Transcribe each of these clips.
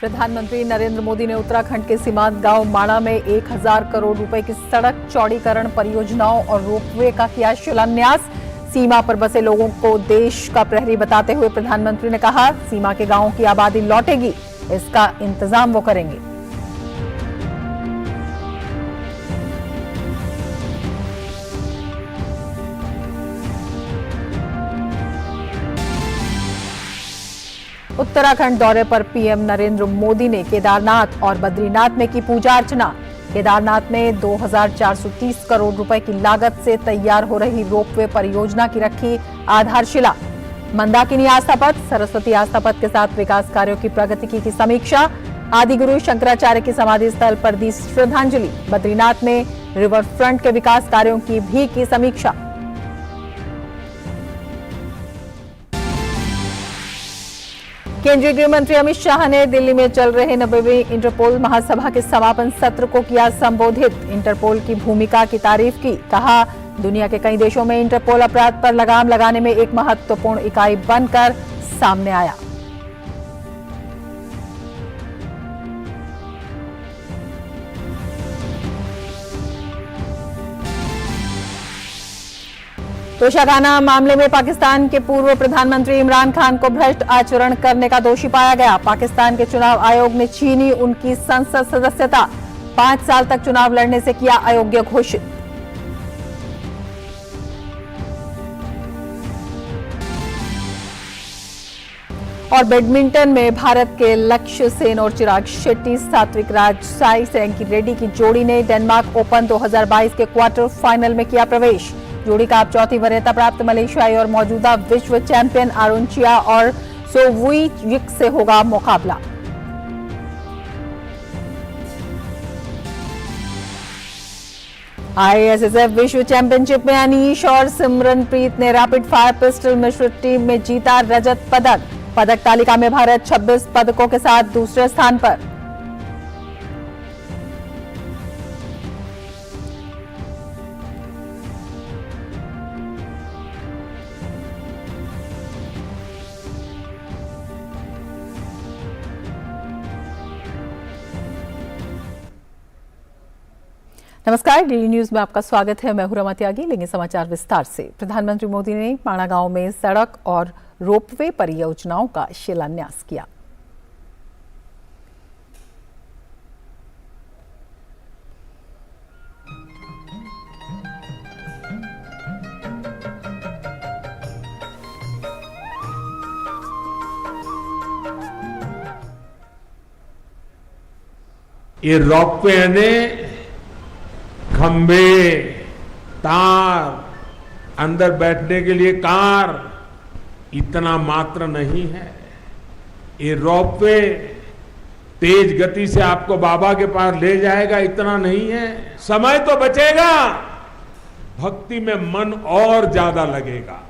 प्रधानमंत्री नरेंद्र मोदी ने उत्तराखंड के सीमांत गांव माणा में 1000 करोड़ रुपए की सड़क चौड़ीकरण परियोजनाओं और रोपवे का किया शिलान्यास। सीमा पर बसे लोगों को देश का प्रहरी बताते हुए प्रधानमंत्री ने कहा, सीमा के गांवों की आबादी लौटेगी, इसका इंतजाम वो करेंगे। उत्तराखंड दौरे पर पीएम नरेंद्र मोदी ने केदारनाथ और बद्रीनाथ में की पूजा अर्चना। केदारनाथ में 2430 करोड़ रुपए की लागत से तैयार हो रही रोपवे परियोजना की रखी आधारशिला। मंदाकिनी आस्था पथ, सरस्वती आस्था पथ के साथ विकास कार्यों की प्रगति की समीक्षा। आदिगुरु शंकराचार्य की समाधि स्थल पर दी श्रद्धांजलि। बद्रीनाथ में रिवर फ्रंट के विकास कार्यों की भी की समीक्षा। केंद्रीय गृह मंत्री अमित शाह ने दिल्ली में चल रहे 90वीं इंटरपोल महासभा के समापन सत्र को किया संबोधित। इंटरपोल की भूमिका की तारीफ की। कहा, दुनिया के कई देशों में इंटरपोल अपराध पर लगाम लगाने में एक महत्वपूर्ण इकाई बनकर सामने आया। तोशाखाना मामले में पाकिस्तान के पूर्व प्रधानमंत्री इमरान खान को भ्रष्ट आचरण करने का दोषी पाया गया। पाकिस्तान के चुनाव आयोग ने छीनी उनकी संसद सदस्यता। 5 साल तक चुनाव लड़ने से किया अयोग्य घोषित। और बैडमिंटन में भारत के लक्ष्य सेन और चिराग शेट्टी, सात्विक राज साई रैंकी रेड्डी की जोड़ी ने डेनमार्क ओपन 2022 के क्वार्टर फाइनल में किया प्रवेश। जोड़ी का अब चौथी वरीयता प्राप्त मलेशियाई और मौजूदा विश्व चैंपियन आरुंचिया और सोवुई युक से होगा मुकाबला। आईएसएसएफ विश्व चैंपियनशिप में अनीश और सिमरनप्रीत ने रैपिड फायर पिस्टल मिश्रित टीम में जीता रजत पदक। पदक तालिका में भारत 26 पदकों के साथ दूसरे स्थान पर। नमस्कार, डीडी न्यूज में आपका स्वागत है। मैं हूं रमा त्यागी। लेंगे समाचार विस्तार से। प्रधानमंत्री मोदी ने माणा गांव में सड़क और रोपवे परियोजनाओं का शिलान्यास किया। ये रोपवे ने खंबे, तार, अंदर बैठने के लिए कार, इतना मात्र नहीं है। ये रोपवे तेज गति से आपको बाबा के पास ले जाएगा, इतना नहीं है। समय तो बचेगा, भक्ति में मन और ज्यादा लगेगा।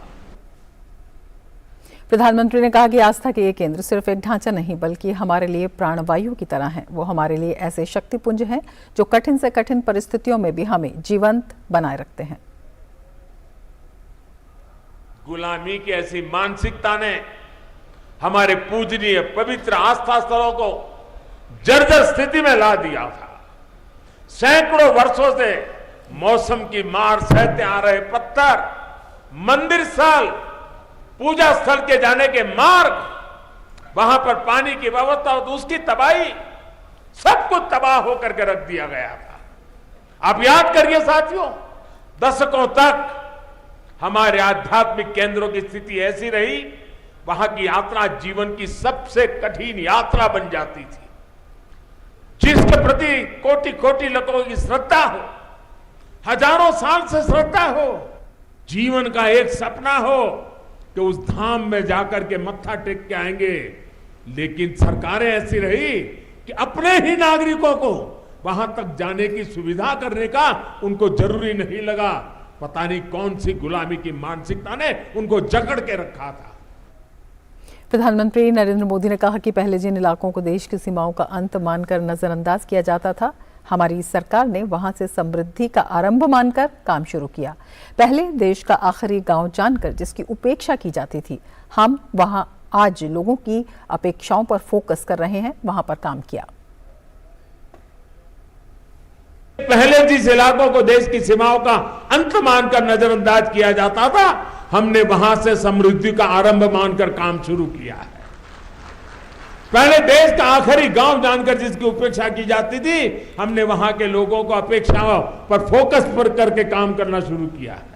प्रधानमंत्री ने कहा कि आस्था के ये केंद्र सिर्फ एक ढांचा नहीं बल्कि हमारे लिए प्राणवायु की तरह हैं। वो हमारे लिए ऐसे शक्तिपुंज हैं जो कठिन से कठिन परिस्थितियों में भी हमें जीवंत बनाए रखते हैं। गुलामी की ऐसी मानसिकता ने हमारे पूजनीय पवित्र आस्था स्थलों को जर्जर स्थिति में ला दिया था। सैकड़ों वर्षों से मौसम की मार सहते आ रहे पत्थर, मंदिर स्थल, पूजा स्थल के जाने के मार्ग, वहां पर पानी की व्यवस्था और उसकी तबाही, सब कुछ तबाह होकर के रख दिया गया था। आप याद करिए साथियों, दशकों तक हमारे आध्यात्मिक केंद्रों की स्थिति ऐसी रही, वहां की यात्रा जीवन की सबसे कठिन यात्रा बन जाती थी। जिसके प्रति कोटि कोटि लोगों की श्रद्धा हो, हजारों साल से श्रद्धा हो, जीवन का एक सपना हो कि उस धाम में जाकर के मत्था टेक के आएंगे, लेकिन सरकारें ऐसी रही कि अपने ही नागरिकों को वहां तक जाने की सुविधा करने का उनको जरूरी नहीं लगा। पता नहीं कौन सी गुलामी की मानसिकता ने उनको जकड़ के रखा था। प्रधानमंत्री नरेंद्र मोदी ने कहा कि पहले जिन इलाकों को देश की सीमाओं का अंत मानकर नजरअंदाज किया जाता था, हमारी सरकार ने वहां से समृद्धि का आरंभ मानकर काम शुरू किया। पहले देश का आखिरी गांव जानकर जिसकी उपेक्षा की जाती थी, हम वहां आज लोगों की अपेक्षाओं पर फोकस कर रहे हैं, वहां पर काम किया। पहले जिस इलाकों को देश की सीमाओं का अंत मानकर नजरअंदाज किया जाता था, हमने वहां से समृद्धि का आरंभ मानकर काम शुरू किया है। पहले देश का आखिरी गांव जानकर जिसकी उपेक्षा की जाती थी, हमने वहां के लोगों को अपेक्षाओं पर फोकस पर करके काम करना शुरू किया है।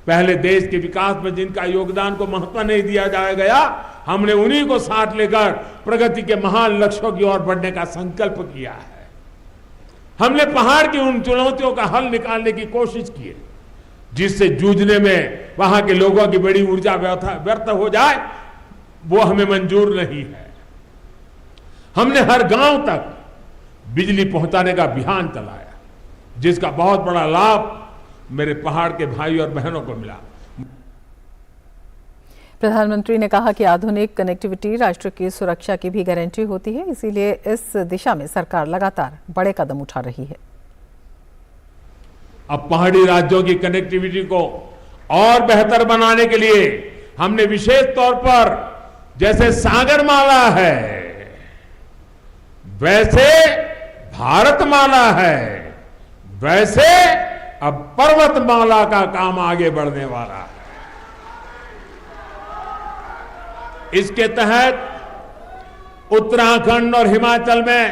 पहले देश के विकास में जिनका योगदान को महत्व नहीं दिया गया, हमने उन्हीं को साथ लेकर प्रगति के महान लक्ष्यों की ओर बढ़ने का संकल्प किया है। हमने पहाड़ की उन चुनौतियों का हल निकालने की कोशिश की है, जिससे जूझने में वहां के लोगों की बड़ी ऊर्जा व्यर्थ हो जाए, वो हमें मंजूर नहीं है। हमने हर गांव तक बिजली पहुंचाने का अभियान चलाया, जिसका बहुत बड़ा लाभ मेरे पहाड़ के भाई और बहनों को मिला। प्रधानमंत्री ने कहा कि आधुनिक कनेक्टिविटी राष्ट्र की सुरक्षा की भी गारंटी होती है, इसीलिए इस दिशा में सरकार लगातार बड़े कदम उठा रही है। अब पहाड़ी राज्यों की कनेक्टिविटी को और बेहतर बनाने के लिए हमने विशेष तौर पर जैसे सागरमाला है, वैसे भारतमाला है, वैसे अब पर्वतमाला का काम आगे बढ़ने वाला है। इसके तहत उत्तराखंड और हिमाचल में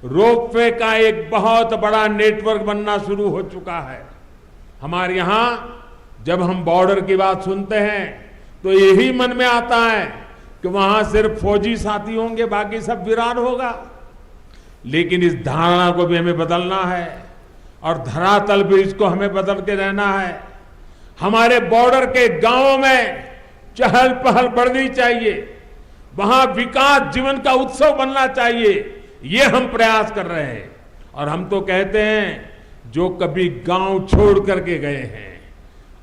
रोपवे का एक बहुत बड़ा नेटवर्क बनना शुरू हो चुका है। हमारे यहां जब हम बॉर्डर की बात सुनते हैं तो यही मन में आता है कि वहां सिर्फ फौजी साथी होंगे, बाकी सब वीरान होगा। लेकिन इस धारणा को भी हमें बदलना है और धरातल पर इसको हमें बदल के रहना है। हमारे बॉर्डर के गांवों में चहल पहल बढ़नी चाहिए, वहां विकास जीवन का उत्सव बनना चाहिए, ये हम प्रयास कर रहे हैं। और हम तो कहते हैं, जो कभी गांव छोड़ करके गए हैं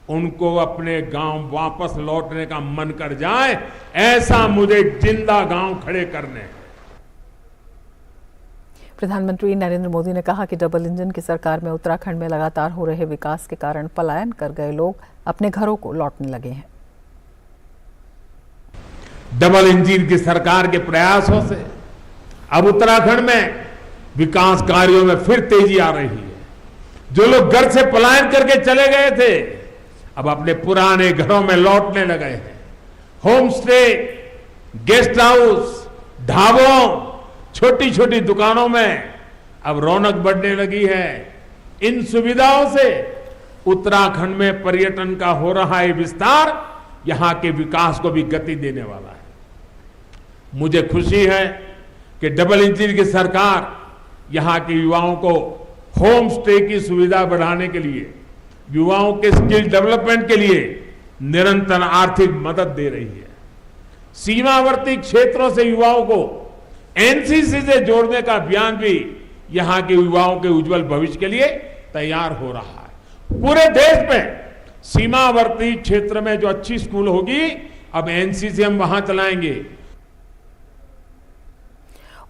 उनको अपने गांव वापस लौटने का मन कर जाए, ऐसा मुझे जिंदा गांव खड़े करने हैं। प्रधानमंत्री नरेंद्र मोदी ने कहा कि डबल इंजन की सरकार में उत्तराखंड में लगातार हो रहे विकास के कारण पलायन कर गए लोग अपने घरों को लौटने लगे हैं। डबल इंजन की सरकार के प्रयासों से अब उत्तराखंड में विकास कार्यों में फिर तेजी आ रही है। जो लोग घर से पलायन करके चले गए थे, अब अपने पुराने घरों में लौटने लगे हैं। होम स्टे, गेस्ट हाउस, ढाबों, छोटी छोटी दुकानों में अब रौनक बढ़ने लगी है। इन सुविधाओं से उत्तराखंड में पर्यटन का हो रहा है विस्तार, यहां के विकास को भी गति देने वाला है। मुझे खुशी है कि डबल इंजन की सरकार यहां के युवाओं को होम स्टे की सुविधा बढ़ाने के लिए, युवाओं के स्किल डेवलपमेंट के लिए निरंतर आर्थिक मदद दे रही है। सीमावर्ती क्षेत्रों से युवाओं को एनसीसी से जोड़ने का अभियान भी यहां के युवाओं के उज्जवल भविष्य के लिए तैयार हो रहा है। पूरे देश में सीमावर्ती क्षेत्र में जो अच्छी स्कूल होगी, अब एनसीसी हम वहां चलाएंगे।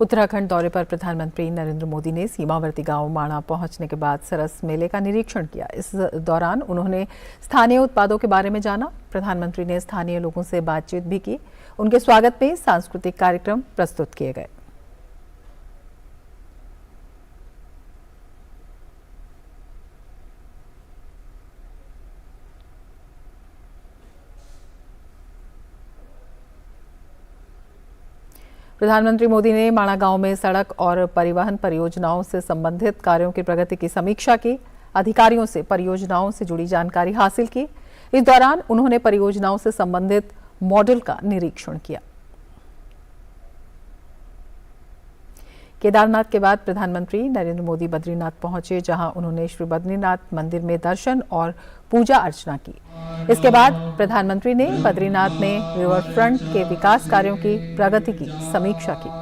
उत्तराखंड दौरे पर प्रधानमंत्री नरेंद्र मोदी ने सीमावर्ती गांव माणा पहुंचने के बाद सरस मेले का निरीक्षण किया। इस दौरान उन्होंने स्थानीय उत्पादों के बारे में जाना। प्रधानमंत्री ने स्थानीय लोगों से बातचीत भी की। उनके स्वागत में सांस्कृतिक कार्यक्रम प्रस्तुत किए गए। प्रधानमंत्री मोदी ने माणा गांव में सड़क और परिवहन परियोजनाओं से संबंधित कार्यों की प्रगति की समीक्षा की। अधिकारियों से परियोजनाओं से जुड़ी जानकारी हासिल की। इस दौरान उन्होंने परियोजनाओं से संबंधित मॉडल का निरीक्षण किया। केदारनाथ के बाद प्रधानमंत्री नरेंद्र मोदी बद्रीनाथ पहुंचे, जहां उन्होंने श्री बद्रीनाथ मंदिर में दर्शन और पूजा अर्चना की। इसके बाद प्रधानमंत्री ने बद्रीनाथ में रिवर फ्रंट के विकास कार्यों की प्रगति की समीक्षा की।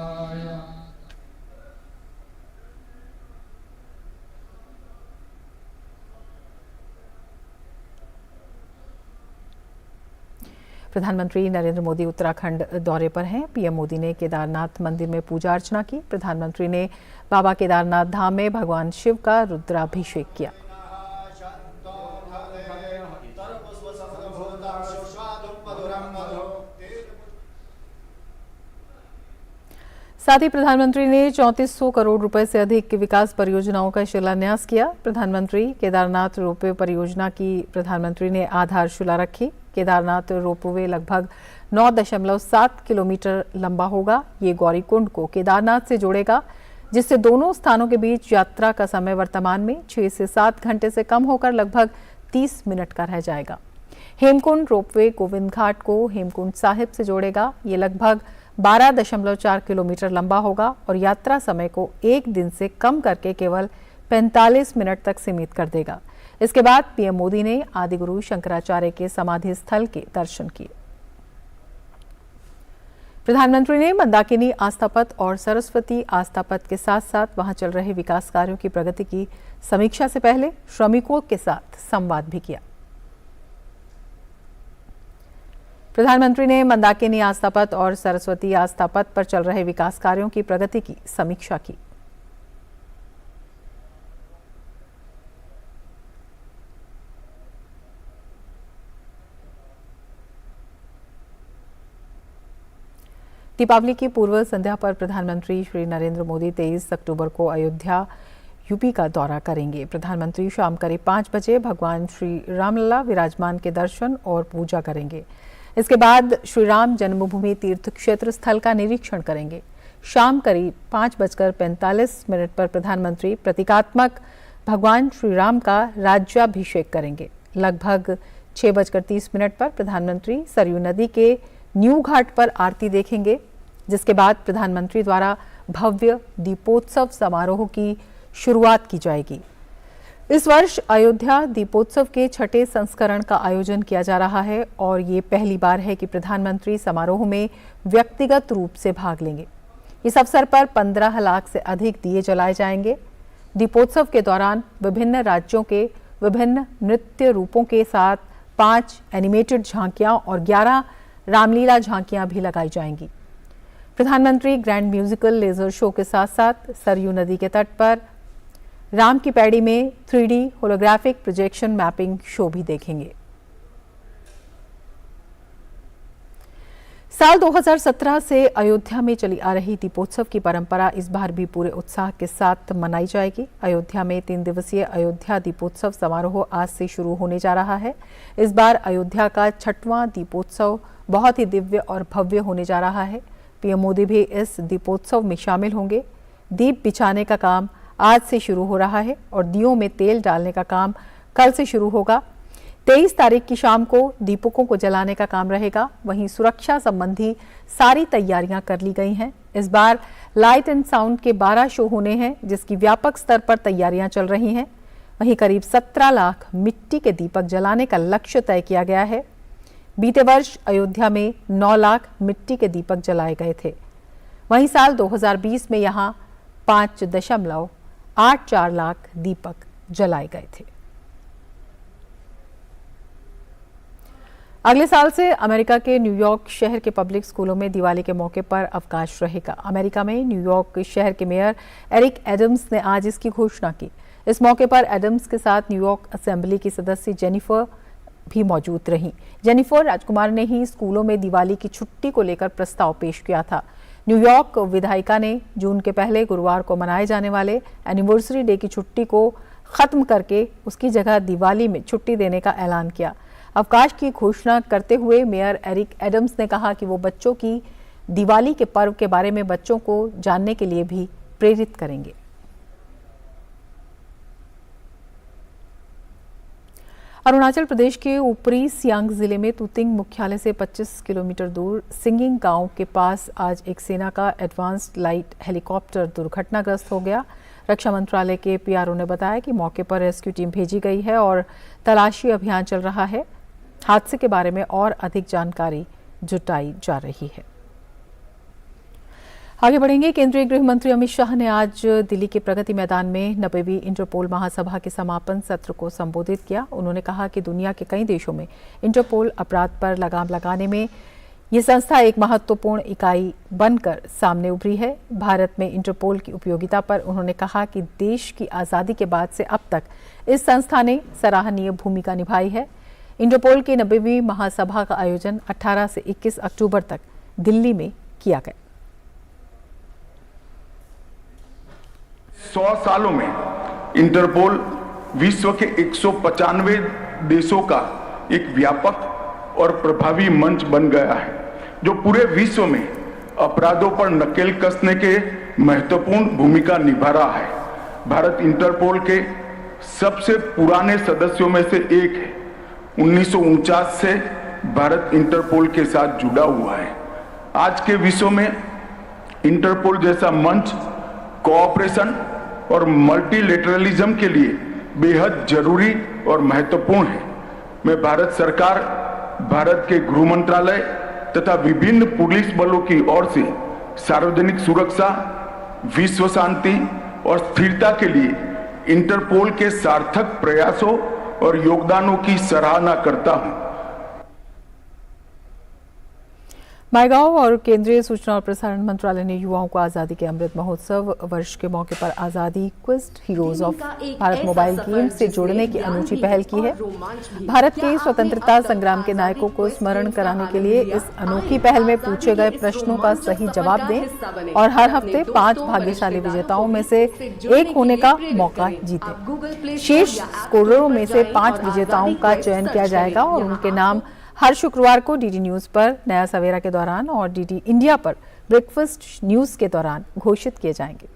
प्रधानमंत्री नरेंद्र मोदी उत्तराखंड दौरे पर हैं। पीएम मोदी ने केदारनाथ मंदिर में पूजा अर्चना की। प्रधानमंत्री ने बाबा केदारनाथ धाम में भगवान शिव का रुद्राभिषेक किया। साथ ही प्रधानमंत्री ने 3400 करोड़ रुपए से अधिक की विकास परियोजनाओं का शिलान्यास किया। प्रधानमंत्री केदारनाथ रोपवे परियोजना की प्रधानमंत्री ने आधारशिला रखी। केदारनाथ रोपवे लगभग 9.7 किलोमीटर लंबा होगा। ये गौरीकुंड को केदारनाथ से जोड़ेगा, जिससे दोनों स्थानों के बीच यात्रा का समय वर्तमान में 6 से 7 घंटे से कम होकर लगभग 30 मिनट का रह जाएगा। हेमकुंड रोपवे गोविंद घाट को हेमकुंड साहिब से जोड़ेगा। ये लगभग 12.4 किलोमीटर लंबा होगा और यात्रा समय को 1 दिन से कम करके केवल 45 मिनट तक सीमित कर देगा। इसके बाद पीएम मोदी ने आदिगुरु शंकराचार्य के समाधि स्थल के दर्शन किए। प्रधानमंत्री ने मंदाकिनी आस्था पथ और सरस्वती आस्था पथ के साथ साथ वहां चल रहे विकास कार्यों की प्रगति की समीक्षा से पहले श्रमिकों के साथ संवाद भी किया। प्रधानमंत्री ने मंदाकिनी आस्था पथ और सरस्वती आस्था पथ पर चल रहे विकास कार्यों की प्रगति की समीक्षा की। दीपावली की पूर्व संध्या पर प्रधानमंत्री श्री नरेंद्र मोदी 23 अक्टूबर को अयोध्या यूपी का दौरा करेंगे। प्रधानमंत्री शाम करीब 5 बजे भगवान श्री रामलला विराजमान के दर्शन और पूजा करेंगे। इसके बाद श्री राम जन्मभूमि तीर्थ क्षेत्र स्थल का निरीक्षण करेंगे। शाम करीब 5:45 पर प्रधानमंत्री प्रतीकात्मक भगवान श्री राम का राज्याभिषेक करेंगे। लगभग 6:30 पर प्रधानमंत्री सरयू नदी के न्यू घाट पर आरती देखेंगे, जिसके बाद प्रधानमंत्री द्वारा भव्य दीपोत्सव समारोह की शुरुआत की जाएगी। इस वर्ष अयोध्या दीपोत्सव के 6ठे संस्करण का आयोजन किया जा रहा है और ये पहली बार है कि प्रधानमंत्री समारोह में व्यक्तिगत रूप से भाग लेंगे। इस अवसर पर 15 लाख से अधिक दिए जलाए जाएंगे। दीपोत्सव के दौरान विभिन्न राज्यों के विभिन्न नृत्य रूपों के साथ 5 एनिमेटेड झांकियां और 11 रामलीला झांकियां भी लगाई जाएंगी। प्रधानमंत्री ग्रैंड म्यूजिकल लेजर शो के साथ साथ सरयू नदी के तट पर राम की पैड़ी में 3D holographic projection mapping show भी देखेंगे। साल 2017 से अयोध्या में चली आ रही दीपोत्सव की परंपरा इस बार भी पूरे उत्साह के साथ मनाई जाएगी। अयोध्या में 3 दिवसीय अयोध्या दीपोत्सव समारोह आज से शुरू होने जा रहा है। इस बार अयोध्या का 6वां दीपोत्सव बहुत ही दिव्य और भव्य होने जा रहा है। पीएम मोदी भी इस दीपोत्सव में शामिल होंगे। दीप बिछाने का काम आज से शुरू हो रहा है और दियों में तेल डालने का काम कल से शुरू होगा। 23 तारीख की शाम को दीपकों को जलाने का काम रहेगा। वहीं सुरक्षा संबंधी सारी तैयारियां कर ली गई हैं। इस बार लाइट एंड साउंड के 12 शो होने हैं, जिसकी व्यापक स्तर पर तैयारियां चल रही हैं। वहीं करीब 17 लाख मिट्टी के दीपक जलाने का लक्ष्य तय किया गया है। बीते वर्ष अयोध्या में 9 लाख मिट्टी के दीपक जलाए गए थे। वहीं साल 2020 में यहां 5.84 लाख दीपक जलाए गए थे। अगले साल से अमेरिका के न्यूयॉर्क शहर के पब्लिक स्कूलों में दिवाली के मौके पर अवकाश रहेगा। अमेरिका में न्यूयॉर्क शहर के मेयर एरिक एडम्स ने आज इसकी घोषणा की। इस मौके पर एडम्स के साथ न्यूयॉर्क असेंबली की सदस्य जेनिफर भी मौजूद रहीं। जेनिफर राजकुमार ने ही स्कूलों में दिवाली की छुट्टी को लेकर प्रस्ताव पेश किया था। न्यूयॉर्क विधायिका ने जून के पहले गुरुवार को मनाए जाने वाले एनिवर्सरी डे की छुट्टी को खत्म करके उसकी जगह दिवाली में छुट्टी देने का ऐलान किया। अवकाश की घोषणा करते हुए मेयर एरिक एडम्स ने कहा कि वो बच्चों की दिवाली के पर्व के बारे में बच्चों को जानने के लिए भी प्रेरित करेंगे। अरुणाचल प्रदेश के ऊपरी सियांग जिले में तुतिंग मुख्यालय से 25 किलोमीटर दूर सिंगिंग गांव के पास आज एक सेना का एडवांस्ड लाइट हेलीकॉप्टर दुर्घटनाग्रस्त हो गया। रक्षा मंत्रालय के पीआरओ ने बताया कि मौके पर रेस्क्यू टीम भेजी गई है और तलाशी अभियान चल रहा है। हादसे के बारे में और अधिक जानकारी जुटाई जा रही है। आगे बढ़ेंगे। केंद्रीय गृह मंत्री अमित शाह ने आज दिल्ली के प्रगति मैदान में 90वीं इंटरपोल महासभा के समापन सत्र को संबोधित किया। उन्होंने कहा कि दुनिया के कई देशों में इंटरपोल अपराध पर लगाम लगाने में ये संस्था एक महत्वपूर्ण इकाई बनकर सामने उभरी है। भारत में इंटरपोल की उपयोगिता पर उन्होंने कहा कि देश की आज़ादी के बाद से अब तक इस संस्था ने सराहनीय भूमिका निभाई है। इंटरपोल की 90वीं महासभा का आयोजन 18 से 21 अक्टूबर तक दिल्ली में किया गया। 100 सालों में इंटरपोल विश्व के 195 देशों का एक व्यापक और प्रभावी मंच बन गया है, जो पूरे विश्व में अपराधों पर नकेल कसने के महत्वपूर्ण भूमिका निभा रहा है। भारत इंटरपोल के सबसे पुराने सदस्यों में से एक है। 1949 से भारत इंटरपोल के साथ जुड़ा हुआ है। आज के विश्व में इंटरपोल जैसा मंच कोऑपरेशन और मल्टीलेटरलिज्म के लिए बेहद जरूरी और महत्वपूर्ण है। मैं भारत सरकार, भारत के गृह मंत्रालय तथा विभिन्न पुलिस बलों की ओर से सार्वजनिक सुरक्षा, विश्व शांति और स्थिरता के लिए इंटरपोल के सार्थक प्रयासों और योगदानों की सराहना करता हूं। माईगॉव और केंद्रीय सूचना और प्रसारण मंत्रालय ने युवाओं को आजादी के अमृत महोत्सव वर्ष के मौके पर आजादी quiz heroes of Bharat mobile game से जोड़ने की अनूठी पहल की है। भारत के स्वतंत्रता संग्राम के नायकों को स्मरण कराने के लिए इस अनोखी पहल में पूछे गए प्रश्नों का सही जवाब दें और हर हफ्ते 5 भाग्यशाली विजेताओं में से एक होने का मौका जीतें। शीर्ष स्कोररों में से 5 विजेताओं का चयन किया जाएगा और उनके नाम हर शुक्रवार को डीडी न्यूज पर नया सवेरा के दौरान और डीडी इंडिया पर ब्रेकफास्ट न्यूज के दौरान घोषित किए जाएंगे।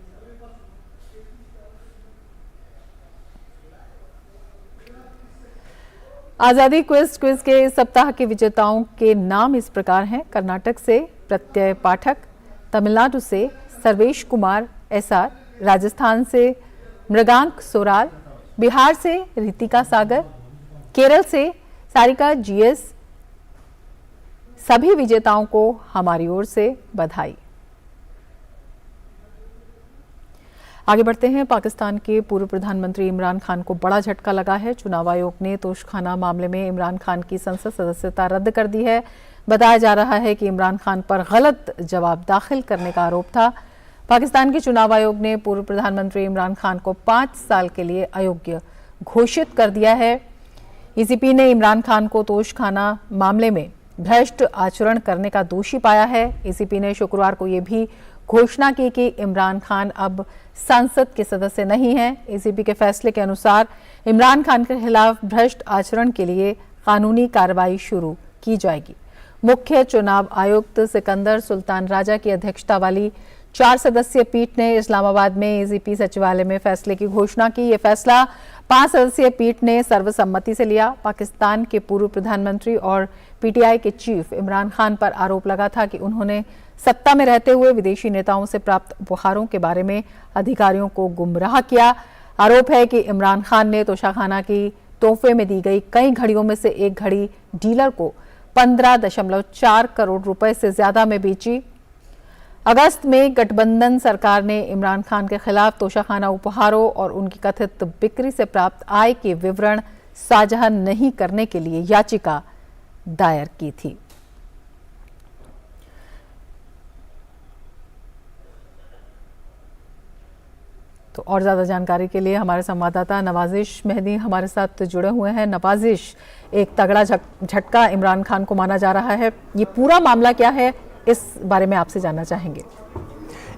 आजादी क्विज के इस सप्ताह के विजेताओं के नाम इस प्रकार हैं। कर्नाटक से प्रत्यय पाठक, तमिलनाडु से सर्वेश कुमार SR, राजस्थान से मृगांक सोराल, बिहार से रितिका सागर, केरल से सारिका GS। सभी विजेताओं को हमारी ओर से बधाई। आगे बढ़ते हैं। पाकिस्तान के पूर्व प्रधानमंत्री इमरान खान को बड़ा झटका लगा है। चुनाव आयोग ने तोशखाना मामले में इमरान खान की संसद सदस्यता रद्द कर दी है। बताया जा रहा है कि इमरान खान पर गलत जवाब दाखिल करने का आरोप था। पाकिस्तान के चुनाव आयोग ने पूर्व प्रधानमंत्री इमरान खान को 5 साल के लिए अयोग्य घोषित कर दिया है। ECP ने इमरान खान को तोशखाना मामले में भ्रष्ट आचरण करने का दोषी पाया है। ECP ने शुक्रवार को यह भी घोषणा की कि इमरान खान अब संसद के सदस्य नहीं हैं। ECP के फैसले के अनुसार इमरान खान के खिलाफ भ्रष्ट आचरण के लिए कानूनी कार्रवाई शुरू की जाएगी। मुख्य चुनाव आयुक्त सिकंदर सुल्तान राजा की अध्यक्षता वाली 4 सदस्यीय पीठ ने इस्लामाबाद में ECP सचिवालय में फैसले की घोषणा की। यह फैसला 5 सदस्यीय पीठ ने सर्वसम्मति से लिया। पाकिस्तान के पूर्व प्रधानमंत्री और PTI के चीफ इमरान खान पर आरोप लगा था कि उन्होंने सत्ता में रहते हुए विदेशी नेताओं से प्राप्त उपहारों के बारे में अधिकारियों को गुमराह किया। आरोप है कि इमरान खान ने तोशाखाना की तोहफे में दी गई कई घड़ियों में से एक घड़ी डीलर को 15.4 करोड़ रुपए से ज्यादा में बेची। अगस्त में गठबंधन सरकार ने इमरान खान के खिलाफ तोशाखाना उपहारों और उनकी कथित बिक्री से प्राप्त आय के विवरण साझा नहीं करने के लिए याचिका दायर की थी। तो और ज्यादा जानकारी के लिए हमारे संवाददाता नवाजिश मेहदी हमारे साथ जुड़े हुए हैं। नवाजिश, एक तगड़ा झटका इमरान खान को माना जा रहा है, ये पूरा मामला क्या है, इस बारे में आपसे जानना चाहेंगे।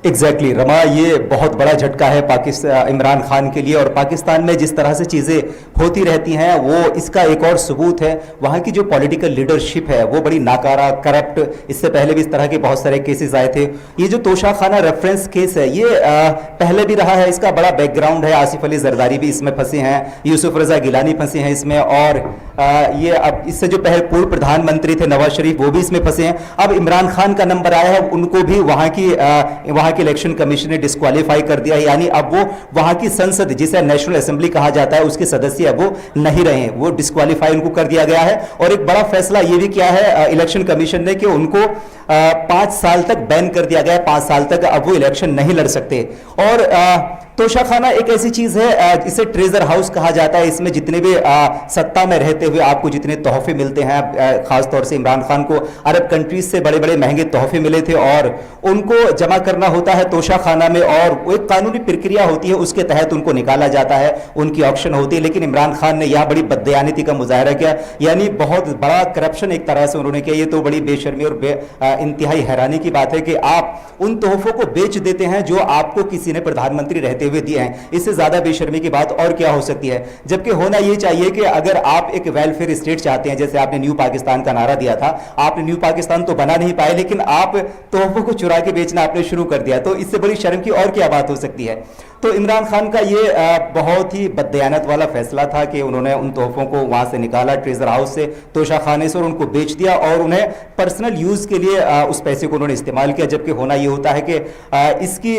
एग्जैक्टली रमा, ये बहुत बड़ा झटका है पाकिस्तान इमरान खान के लिए, और पाकिस्तान में जिस तरह से चीज़ें होती रहती हैं वो इसका एक और सबूत है। वहाँ की जो पॉलिटिकल लीडरशिप है वो बड़ी नाकारा, करप्ट, इससे पहले भी इस तरह के बहुत सारे केसेस आए थे। ये जो तोशाखाना रेफरेंस केस है ये पहले भी रहा है, इसका बड़ा बैकग्राउंड है। आसिफ अली जरदारी भी इसमें फंसे हैं, यूसुफ रजा गिलानी फंसे हैं इसमें, और ये अब इससे जो पहले पूर्व प्रधानमंत्री थे नवाज शरीफ वो भी इसमें फंसे हैं। अब इमरान खान का नंबर आया है, उनको भी वहाँ की इलेक्शन कमीशन ने डिस्क्वालीफाई कर दिया, यानी अब वो वहां की संसद जिसे नेशनल असेंबली कहा जाता है उसके सदस्य अब वो नहीं रहे, वो डिस्क्वालीफाई उनको कर दिया गया है। और एक बड़ा फैसला ये भी किया है इलेक्शन कमीशन ने कि उनको 5 साल तक बैन कर दिया गया है, 5 साल तक अब वो इलेक्शन नहीं लड़ सकते। और तोशाखाना एक ऐसी चीज है, इसे ट्रेजर हाउस कहा जाता है। इसमें जितने भी सत्ता में रहते हुए आपको जितने तोहफे मिलते हैं, खासतौर से इमरान खान को अरब कंट्रीज से बड़े बड़े महंगे तोहफे मिले थे और उनको जमा करना होता है तोशाखाना में, और वो एक कानूनी प्रक्रिया होती है, उसके तहत उनको निकाला जाता है, उनकी ऑक्शन होती है। लेकिन इमरान खान ने यहां बड़ी बददयानती का मुजाहरा किया, यानी बहुत बड़ा करप्शन एक तरह से उन्होंने किया। ये तो बड़ी बेशर्मी और इंतहाई हैरानी की बात है कि आप उन तोहफों को बेच देते हैं जो आपको किसी ने प्रधानमंत्री रहते कहते हुए दिए हैं। इससे ज्यादा बेशर्मी की बात और क्या हो सकती है? जबकि होना यह चाहिए कि अगर आप एक वेलफेयर स्टेट चाहते हैं, जैसे आपने न्यू पाकिस्तान का नारा दिया था, आपने न्यू पाकिस्तान तो बना नहीं पाए, लेकिन आप तोहफों को चुरा के बेचना आपने शुरू कर दिया, तो इससे बड़ी शर्म की और क्या बात हो सकती है? तो इमरान खान का ये बहुत ही बददयानत वाला फैसला था कि उन्होंने उन तोहफों को वहां से निकाला, ट्रेजर हाउस से, तोशा खाने से, और उनको बेच दिया और उन्हें पर्सनल यूज के लिए उस पैसे को उन्होंने इस्तेमाल किया। जबकि होना ये होता है कि इसकी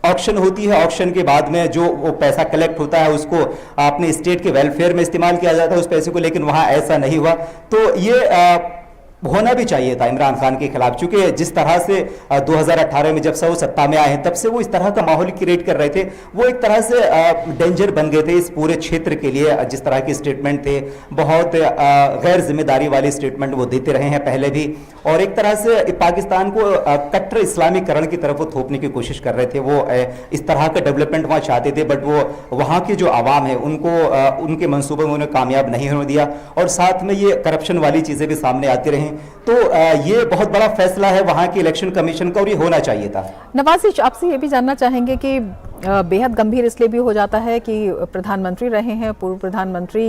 ऑक्शन होती है, ऑक्शन के बाद में जो वो पैसा कलेक्ट होता है उसको अपने स्टेट के वेलफेयर में इस्तेमाल किया जाता है उस पैसे को, लेकिन वहां ऐसा नहीं हुआ। तो ये होना भी चाहिए था इमरान खान के खिलाफ, क्योंकि जिस तरह से 2018 में जब से वो सत्ता में आए हैं तब से वो इस तरह का माहौल क्रिएट कर रहे थे, वो एक तरह से डेंजर बन गए थे इस पूरे क्षेत्र के लिए। जिस तरह के स्टेटमेंट थे, बहुत गैर जिम्मेदारी वाले स्टेटमेंट वो देते रहे हैं पहले भी, और एक तरह से पाकिस्तान को कट्टर इस्लामीकरण की तरफ वो थोपने की कोशिश कर रहे थे। वो इस तरह का डेवलपमेंट वहाँ चाहते थे, बट वो वहाँ की जो आवाम है उनको उनके मंसूबों में उन्हें कामयाब नहीं होने दिया, और साथ में ये करप्शन वाली चीज़ें भी सामने आती रहीं। तो ये बहुत बड़ा फैसला है वहां की इलेक्शन कमीशन का, और ये होना चाहिए था। नवाज़िश, आपसे ये भी जानना चाहेंगे कि बेहद गंभीर इसलिए भी हो जाता है कि प्रधानमंत्री रहे हैं पूर्व प्रधानमंत्री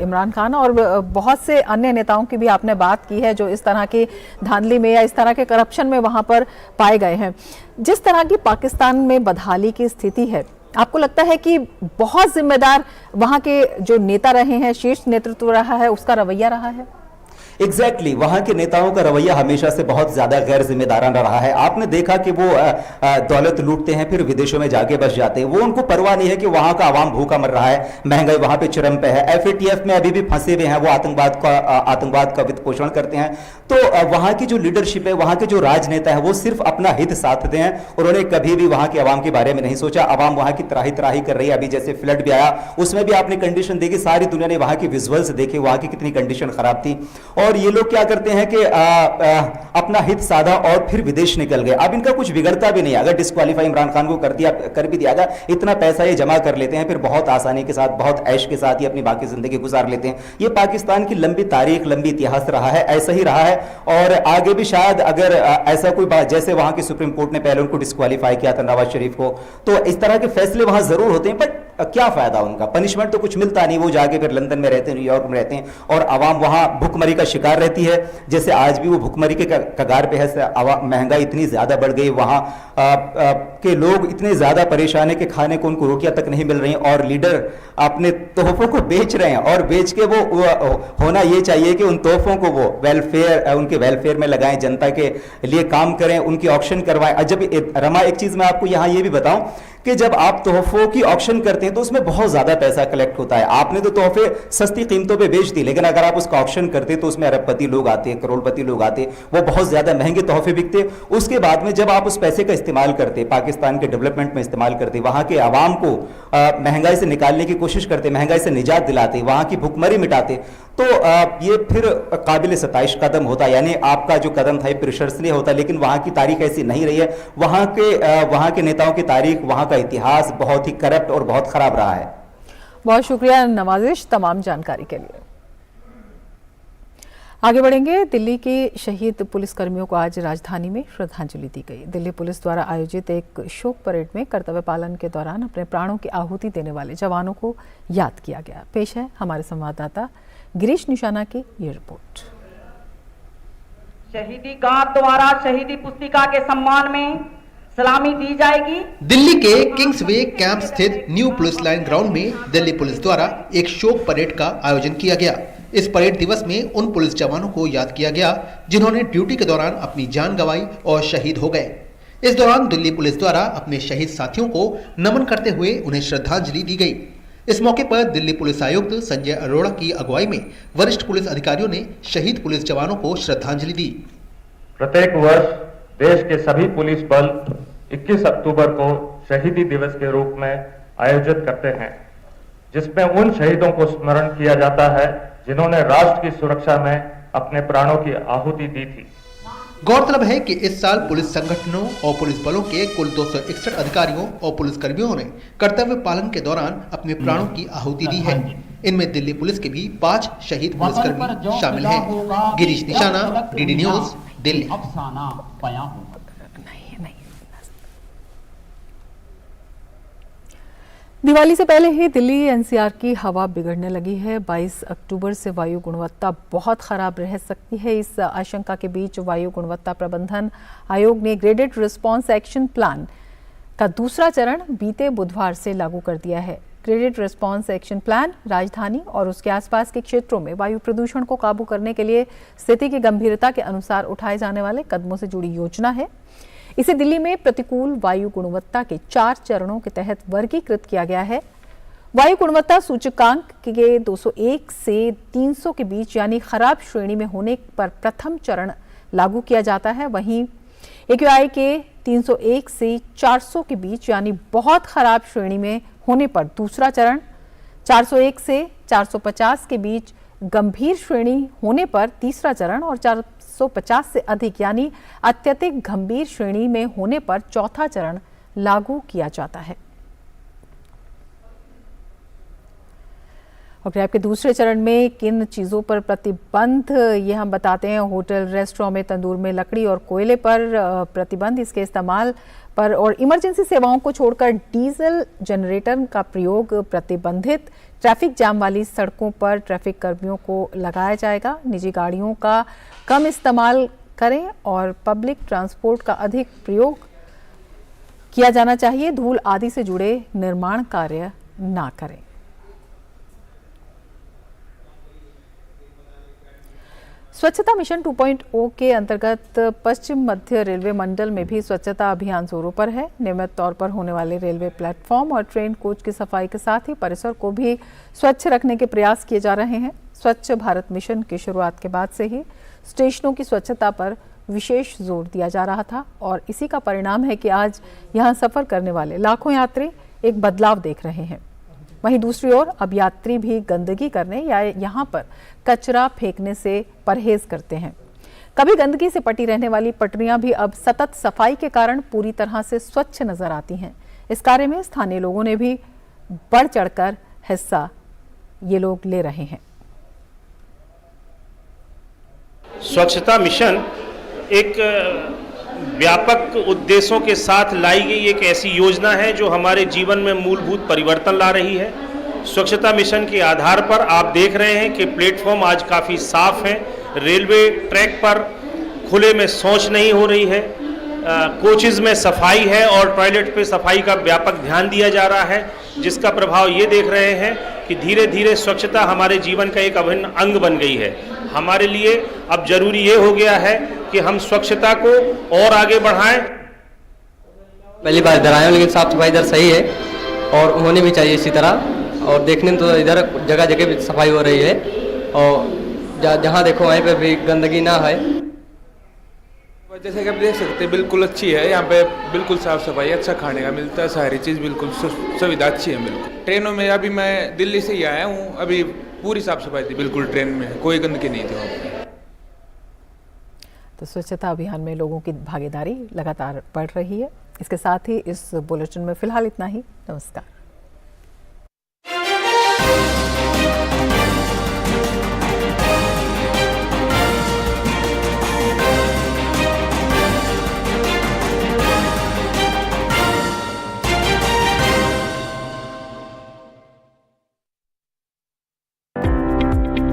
इमरान खान, और बहुत से अन्य नेताओं की भी आपने बात की है जो इस तरह की धांधली में या इस तरह के करप्शन में वहां पर पाए गए हैं। जिस तरह की पाकिस्तान में बदहाली की स्थिति है, आपको लगता है कि बहुत जिम्मेदार वहां के जो नेता रहे हैं, शीर्ष नेतृत्व रहा है, उसका रवैया रहा है? एग्जैक्टली वहां के नेताओं का रवैया हमेशा से बहुत ज्यादा गैर जिम्मेदाराना रहा है। आपने देखा कि वो दौलत लूटते हैं, फिर विदेशों में जाके बस जाते हैं। वो उनको परवाह नहीं है कि वहां का आवाम भूखा मर रहा है, महंगाई वहां पे चरम पे है, FATF में अभी भी फंसे हुए हैं, वो आतंकवाद का वित्त पोषण करते हैं। तो वहां की जो लीडरशिप है, वहां के जो राजनेता है, वो सिर्फ अपना हित साधते हैं, उन्होंने कभी भी वहां के आवाम के बारे में नहीं सोचा। आवाम वहां की त्राही त्राही कर रही है। अभी जैसे फ्लड भी आया, उसमें भी आपने कंडीशन देखी, सारी दुनिया ने वहां की विजुअल्स देखे, वहां की कितनी कंडीशन खराब थी। और ये लोग क्या करते हैं कि अपना हित साधा और फिर विदेश निकल गए। अब इनका कुछ बिगड़ता भी नहीं, अगर डिस्क्वालीफाई इमरान खान को कर भी दिया गया, इतना पैसा ये जमा कर लेते हैं, फिर बहुत आसानी के साथ, बहुत ऐश के साथ ही अपनी बाकी जिंदगी गुजार लेते हैं। ये पाकिस्तान की लंबी तारीख, लंबी इतिहास रहा है, ऐसा ही रहा है, और आगे भी शायद अगर ऐसा कोई बात, जैसे वहां की सुप्रीम कोर्ट ने पहले उनको डिस्क्वालीफाई किया था नवाज शरीफ को, तो इस तरह के फैसले वहां जरूर होते हैं, बट क्या फायदा उनका? पनिशमेंट तो कुछ मिलता नहीं। वो जाके फिर लंदन में रहते हैं, न्यूयॉर्क में रहते हैं, और आवाम वहां भुखमरी का शिकार रहती है। जैसे आज भी वो भुखमरी के कगार पे है, महंगाई इतनी ज्यादा बढ़ गई, वहां के लोग इतने ज्यादा परेशान है कि खाने को उनको रोटियां तक नहीं मिल रही, और लीडर अपने तोहफों को बेच रहे हैं, और बेच के वो होना ये चाहिए कि उन तोहफों को वो उनके वेलफेयर में लगाएं, जनता के लिए काम करें, उनकी ऑक्शन करवाएं। जब रमा, एक चीज मैं आपको यहां ये भी बताऊं कि जब आप तोहफों की ऑक्शन करते हैं तो उसमें बहुत ज्यादा पैसा कलेक्ट होता है। आपने तो तोहफे सस्ती कीमतों पे बेच दी, लेकिन अगर आप उसका ऑक्शन करते तो उसमें अरबपति लोग आते हैं, करोड़पति लोग आते, वो बहुत ज्यादा महंगे तोहफे बिकते। उसके बाद में जब आप उस पैसे का इस्तेमाल करते, पाकिस्तान के डेवलपमेंट में इस्तेमाल करते, वहां के आवाम को महंगाई से निकालने की कोशिश करते, महंगाई से निजात दिलाते, वहां की भुखमरी मिटाते, तो ये फिर काबिल सताइश कदम होता। यानी आपका जो कदम था ये प्रशंसनीय होता, लेकिन वहां की तारीख ऐसी नहीं रही है। वहां के नेताओं की तारीख, वहां का इतिहास बहुत ही करप्ट और बहुत खराब रहा है। बहुत शुक्रिया नवाजिश तमाम जानकारी के लिए। आगे बढ़ेंगे। दिल्ली के शहीद पुलिसकर्मियों को आज राजधानी में श्रद्धांजलि दी गई। दिल्ली पुलिस द्वारा आयोजित एक शोक परेड में कर्तव्य पालन के दौरान अपने प्राणों की आहुति देने वाले जवानों को याद किया गया। पेश है हमारे संवाददाता गिरीश निशाना की ये रिपोर्ट। शहीदी गार्ड द्वारा शहीदी पुस्तिका के सम्मान में सलामी दी जाएगी। दिल्ली के किंग्सवे कैंप स्थित न्यू पुलिस लाइन ग्राउंड में दिल्ली पुलिस द्वारा एक शोक परेड का आयोजन किया गया। इस परेड दिवस में उन पुलिस जवानों को याद किया गया जिन्होंने ड्यूटी के दौरान अपनी जान गंवाई और शहीद हो गए। इस दौरान दिल्ली पुलिस द्वारा अपने शहीद साथियों को नमन करते हुए उन्हें श्रद्धांजलि दी गई। इस मौके पर दिल्ली पुलिस आयुक्त संजय अरोड़ा की अगुवाई में वरिष्ठ पुलिस अधिकारियों ने शहीद पुलिस जवानों को श्रद्धांजलि दी। प्रत्येक वर्ष देश के सभी पुलिस बल 21 अक्टूबर को शहीदी दिवस के रूप में आयोजित करते हैं, जिसमें उन शहीदों को स्मरण किया जाता है जिन्होंने राष्ट्र की सुरक्षा में अपने प्राणों की आहुति दी थी। गौरतलब है कि इस साल पुलिस संगठनों और पुलिस बलों के कुल 261 अधिकारियों और पुलिसकर्मियों ने कर्तव्य पालन के दौरान अपने प्राणों की आहुति दी है। इनमें दिल्ली पुलिस के भी 5 शहीद पुलिसकर्मी शामिल हैं। गिरीश निशाना, डीडी न्यूज, दिल्ली। दिवाली से पहले ही दिल्ली एनसीआर की हवा बिगड़ने लगी है। 22 अक्टूबर से वायु गुणवत्ता बहुत खराब रह सकती है। इस आशंका के बीच वायु गुणवत्ता प्रबंधन आयोग ने ग्रेडेड रिस्पांस एक्शन प्लान का दूसरा चरण बीते बुधवार से लागू कर दिया है। ग्रेडेड रिस्पांस एक्शन प्लान राजधानी और उसके आसपास के क्षेत्रों में वायु प्रदूषण को काबू करने के लिए स्थिति की गंभीरता के अनुसार उठाए जाने वाले कदमों से जुड़ी योजना है। इसे दिल्ली में प्रतिकूल वायु गुणवत्ता के 4 चरणों के तहत वर्गीकृत किया गया है। वायु गुणवत्ता सूचकांक के 201 से 300 के बीच यानी खराब श्रेणी में होने पर प्रथम चरण लागू किया जाता है। वहीं AQI के 301 से 400 के बीच यानी बहुत खराब श्रेणी में होने पर दूसरा चरण, 401 से 450 के बीच गंभीर श्रेणी होने पर तीसरा चरण और 450 से अधिक यानी अत्यधिक गंभीर श्रेणी में होने पर चौथा चरण लागू किया जाता है। और आपके दूसरे चरण में किन चीज़ों पर प्रतिबंध, ये हम बताते हैं। होटल, रेस्टोरेंट में तंदूर में लकड़ी और कोयले पर प्रतिबंध, इसके इस्तेमाल पर और इमरजेंसी सेवाओं को छोड़कर डीजल जनरेटर का प्रयोग प्रतिबंधित। ट्रैफिक जाम वाली सड़कों पर ट्रैफिक कर्मियों को लगाया जाएगा। निजी गाड़ियों का कम इस्तेमाल करें और पब्लिक ट्रांसपोर्ट का अधिक प्रयोग किया जाना चाहिए। धूल आदि से जुड़े निर्माण कार्य ना करें। स्वच्छता मिशन 2.0 के अंतर्गत पश्चिम मध्य रेलवे मंडल में भी स्वच्छता अभियान जोरों पर है। नियमित तौर पर होने वाले रेलवे प्लेटफॉर्म और ट्रेन कोच की सफाई के साथ ही परिसर को भी स्वच्छ रखने के प्रयास किए जा रहे हैं। स्वच्छ भारत मिशन की शुरुआत के बाद से ही स्टेशनों की स्वच्छता पर विशेष जोर दिया जा रहा था और इसी का परिणाम है कि आज यहाँ सफर करने वाले लाखों यात्री एक बदलाव देख रहे हैं। वहीं दूसरी ओर अब यात्री भी गंदगी करने या यहाँ पर कचरा फेंकने से परहेज करते हैं। कभी गंदगी से पटी रहने वाली पटरियां भी अब सतत सफाई के कारण पूरी तरह से स्वच्छ नजर आती हैं। इस कार्य में स्थानीय लोगों ने भी बढ़ चढ़कर हिस्सा ये लोग ले रहे हैं। स्वच्छता मिशन एक व्यापक उद्देश्यों के साथ लाई गई एक ऐसी योजना है जो हमारे जीवन में मूलभूत परिवर्तन ला रही है। स्वच्छता मिशन के आधार पर आप देख रहे हैं कि प्लेटफॉर्म आज काफ़ी साफ है। रेलवे ट्रैक पर खुले में शौच नहीं हो रही है। कोचेज में सफाई है और टॉयलेट पे सफाई का व्यापक ध्यान दिया जा रहा है, जिसका प्रभाव ये देख रहे हैं कि धीरे धीरे स्वच्छता हमारे जीवन का एक अभिन्न अंग बन गई है। हमारे लिए अब जरूरी ये हो गया है कि हम स्वच्छता को और आगे बढ़ाएं। पहली बार इधर आए, लेकिन साफ सफाई इधर सही है और होनी भी चाहिए इसी तरह। और देखने में तो इधर जगह जगह भी सफाई हो रही है और जहाँ देखो वहीं पे भी गंदगी ना है। जैसे कि आप देख सकते हैं बिल्कुल अच्छी है, यहाँ पे बिल्कुल साफ सफाई, अच्छा खाने का मिलता है, सारी चीज़ बिल्कुल सुविधा अच्छी है। बिल्कुल ट्रेनों में अभी मैं दिल्ली से ही आया हूँ, अभी पूरी साफ सफाई थी बिल्कुल, ट्रेन में कोई गंदगी नहीं थी वहाँ पे। तो स्वच्छता अभियान में लोगों की भागीदारी लगातार बढ़ रही है। इसके साथ ही इस बुलेटिन में फिलहाल इतना ही। नमस्कार।